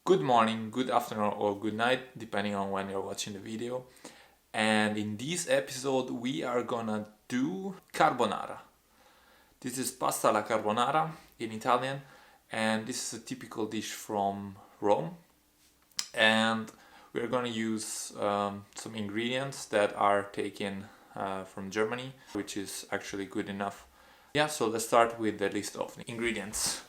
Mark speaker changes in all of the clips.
Speaker 1: Good morning, good afternoon or good night, depending on when you're watching the video. And in this episode we are gonna do carbonara. This is pasta alla carbonara in Italian, and this is a typical dish from Rome. And we're gonna use some ingredients that are taken from Germany, which is actually good enough. Yeah, so let's start with the list of the ingredients.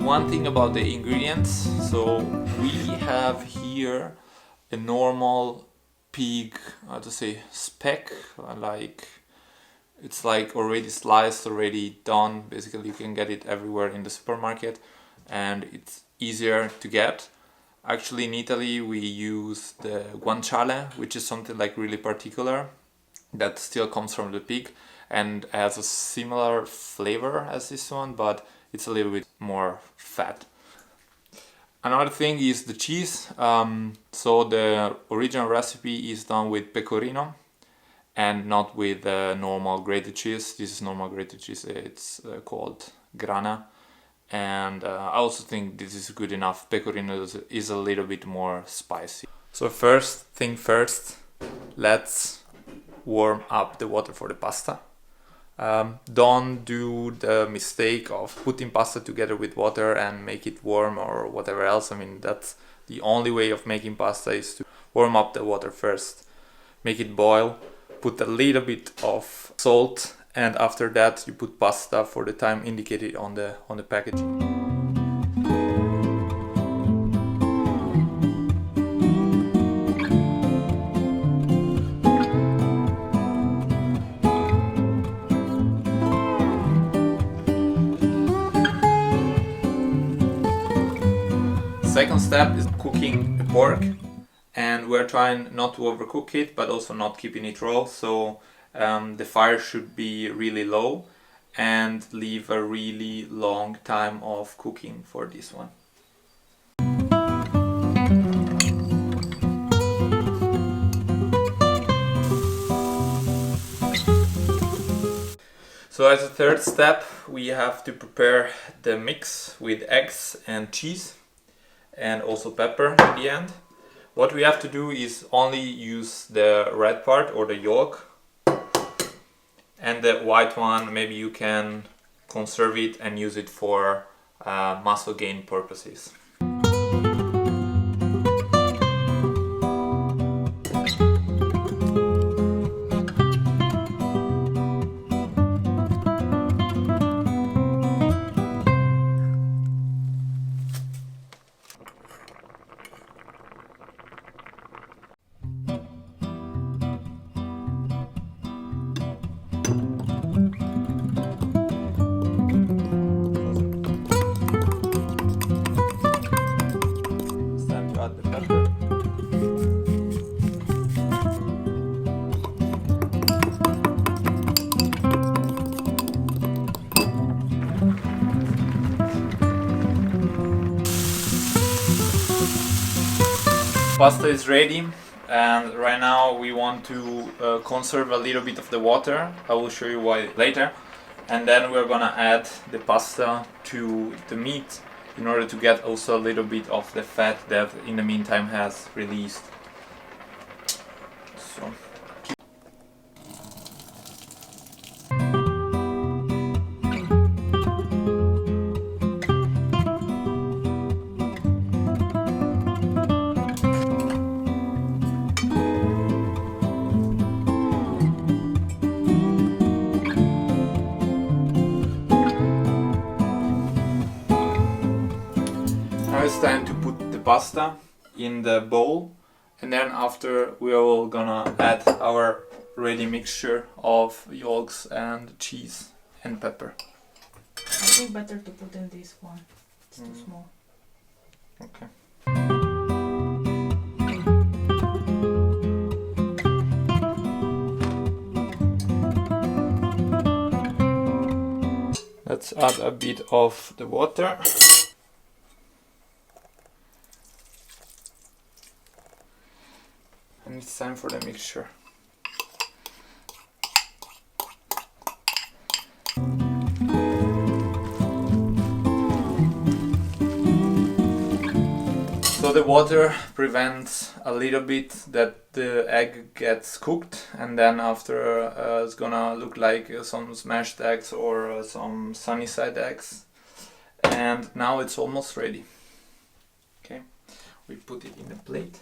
Speaker 1: One thing about the ingredients, so we have here a normal pig, how to say, speck, like it's like already sliced, already done. Basically you can get it everywhere in the supermarket and it's easier to get. Actually in Italy we use the guanciale, which is something like really particular that still comes from the pig and has a similar flavor as this one, but it's a little bit more fat. Another thing is the cheese. So the original recipe is done with pecorino and not with normal grated cheese. This is normal grated cheese. It's called grana, and I also think this is good enough. Pecorino is a little bit more spicy. So first thing first, let's warm up the water for the pasta. Don't do the mistake of putting pasta together with water and make it warm or whatever else. I mean, that's the only way of making pasta, is to warm up the water first, make it boil, put a little bit of salt, and after that you put pasta for the time indicated on the packaging. Second step is cooking the pork, and we're trying not to overcook it but also not keeping it raw, so the fire should be really low and leave a really long time of cooking for this one. So as a third step we have to prepare the mix with eggs and cheese and also pepper in the end. What we have to do is only use the red part or the yolk, and the white one maybe you can conserve it and use it for muscle gain purposes. The pepper. Pasta is ready, and right now we want to conserve a little bit of the water. I will show you why later. And then we're gonna add the pasta to the meat in order to get also a little bit of the fat that in the meantime has released. So. Now it's time to put the pasta in the bowl, and then after we are all gonna add our ready mixture of yolks and cheese and pepper.
Speaker 2: think better to put in this one. It's too small.
Speaker 1: Okay. Let's add a bit of the water. And it's time for the mixture. So the water prevents a little bit that the egg gets cooked, and then after it's gonna look like some smashed eggs or some sunny side eggs. And now it's almost ready. Okay, we put it in the plate.